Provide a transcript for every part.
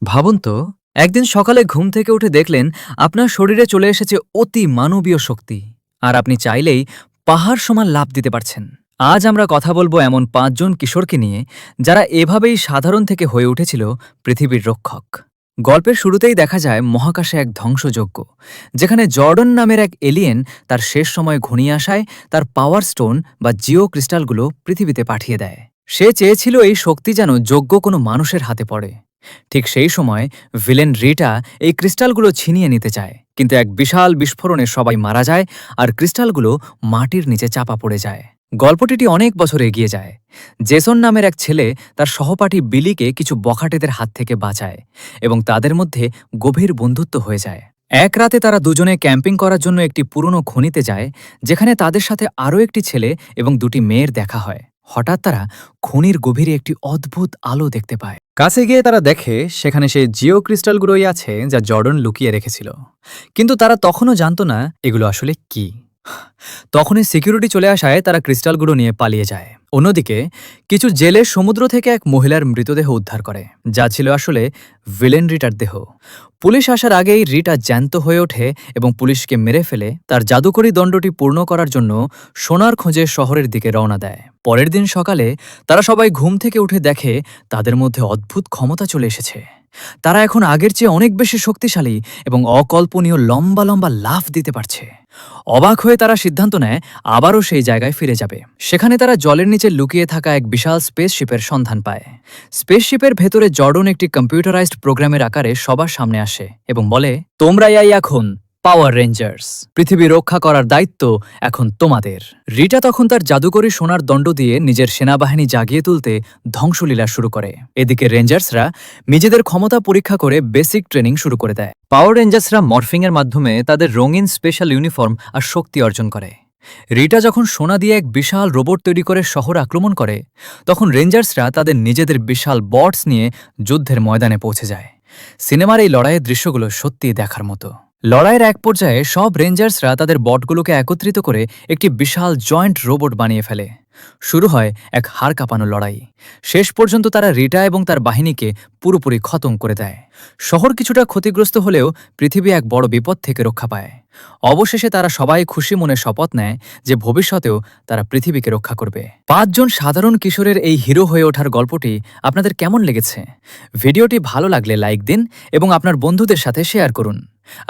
ভাবুন তো, একদিন সকালে ঘুম থেকে উঠে দেখলেন আপনার শরীরে চলে এসেছে অতি মানবীয় শক্তি, আর আপনি চাইলেই পাহাড় সমান লাফ দিতে পারছেন। আজ আমরা কথা বলবো এমন ৫ জন কিশোরকে নিয়ে, যারা এভাবেই সাধারণ থেকে হয়ে উঠেছিল পৃথিবীর রক্ষক। গল্পের শুরুতেই দেখা যায় মহাকাশে এক ধ্বংসযজ্ঞ, যেখানে জর্ডন নামের এক এলিয়েন তার শেষ সময় ঘনিয়ে আসায় তার পাওয়ার স্টোন বা জিও ক্রিস্টালগুলো পৃথিবীতে পাঠিয়ে দেয়। সে চেয়েছিল এই শক্তি যেন যোগ্য কোনো মানুষের হাতে পড়ে। ঠিক সেই সময় ভিলেন রিটা এই ক্রিস্টালগুলো ছিনিয়ে নিতে চায়, কিন্তু এক বিশাল বিস্ফোরণে সবাই মারা যায় আর ক্রিস্টালগুলো মাটির নিচে চাপা পড়ে যায়। গল্পটি অনেক বছর এগিয়ে যায়। জেসন নামের এক ছেলে তার সহপাঠী বিলিকে কিছু বখাটেদের হাত থেকে বাঁচায় এবং তাদের মধ্যে গভীর বন্ধুত্ব হয়ে যায়। এক রাতে তারা দুজনে ক্যাম্পিং করার জন্য একটি পুরনো খনিতে যায়, যেখানে তাদের সাথে আরও একটি ছেলে এবং দুটি মেয়ের দেখা হয়। হঠাৎ তারা খনির গভীরে একটি অদ্ভুত আলো দেখতে পায়। কাছে গিয়ে তারা দেখে সেখানে সেই জিও ক্রিস্টালগুলোই আছে যা জর্ডন লুকিয়ে রেখেছিল, কিন্তু তারা তখনও জানত না এগুলো আসলে কি। তখনই সিকিউরিটি চলে আসায় তারা ক্রিস্টালগুলো নিয়ে পালিয়ে যায়। অন্যদিকে কিছু জেলে সমুদ্র থেকে এক মহিলার মৃতদেহ উদ্ধার করে, যা ছিল আসলে ভিলেন রিটার দেহ। পুলিশ আসার আগেই রিটা জ্যান্ত হয়ে ওঠে এবং পুলিশকে মেরে ফেলে তার জাদুকরী দণ্ডটি পূর্ণ করার জন্য সোনার খোঁজে শহরের দিকে রওনা দেয়। পরের দিন সকালে তারা সবাই ঘুম থেকে উঠে দেখে তাদের মধ্যে অদ্ভুত ক্ষমতা চলে এসেছে। তারা এখন আগের চেয়ে অনেক বেশি শক্তিশালী এবং অকল্পনীয় লম্বা লম্বা লাফ দিতে পারছে। অবাক হয়ে তারা সিদ্ধান্ত নেয় আবারও সেই জায়গায় ফিরে যাবে। সেখানে তারা জলের নিচে লুকিয়ে থাকা এক বিশাল স্পেসশিপের সন্ধান পায়। স্পেসশিপের ভেতরে জর্ডন একটি কম্পিউটারাইজড প্রোগ্রামের আকারে সবার সামনে আসে এবং বলে, তোমরাই এখন পাওয়ার রেঞ্জার্স। পৃথিবী রক্ষা করার দায়িত্ব এখন তোমাদের। রিটা তখন তার জাদুকরী সোনার দণ্ড দিয়ে নিজের সেনাবাহিনী জাগিয়ে তুলতে ধ্বংসলীলা শুরু করে। এদিকে রেঞ্জার্সরা নিজেদের ক্ষমতা পরীক্ষা করে বেসিক ট্রেনিং শুরু করে দেয়। পাওয়ার রেঞ্জার্সরা মর্ফিংয়ের মাধ্যমে তাদের রঙিন স্পেশাল ইউনিফর্ম আর শক্তি অর্জন করে। রিটা যখন সোনা দিয়ে এক বিশাল রোবট তৈরি করে শহর আক্রমণ করে, তখন রেঞ্জার্সরা তাদের নিজেদের বিশাল বটস নিয়ে যুদ্ধের ময়দানে পৌঁছে যায়। সিনেমার এই লড়াইয়ের দৃশ্যগুলো সত্যিই দেখার মতো। লড়াইয়ের এক পর্যায়ে সব রেঞ্জার্সরা তাদের বটগুলোকে একত্রিত করে একটি বিশাল জয়েন্ট রোবট বানিয়ে ফেলে। শুরু হয় এক হাড় কাঁপানো লড়াই। শেষ পর্যন্ত তারা রিটা এবং তার বাহিনীকে পুরোপুরি খতম করে দেয়। শহর কিছুটা ক্ষতিগ্রস্ত হলেও পৃথিবী এক বড় বিপদ থেকে রক্ষা পায়। অবশেষে তারা সবাই খুশি মনে শপথ নেয় যে ভবিষ্যতেও তারা পৃথিবীকে রক্ষা করবে। ৫ জন সাধারণ কিশোরের এই হিরো হয়ে ওঠার গল্পটি আপনাদের কেমন লেগেছে? ভিডিওটি ভালো লাগলে লাইক দিন এবং আপনার বন্ধুদের সাথে শেয়ার করুন।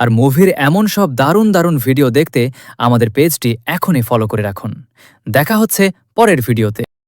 আর মুভির এমন সব দারুণ দারুণ ভিডিও দেখতে আমাদের পেজটি এখনই ফলো করে রাখুন। দেখা হচ্ছে পরের ভিডিওতে।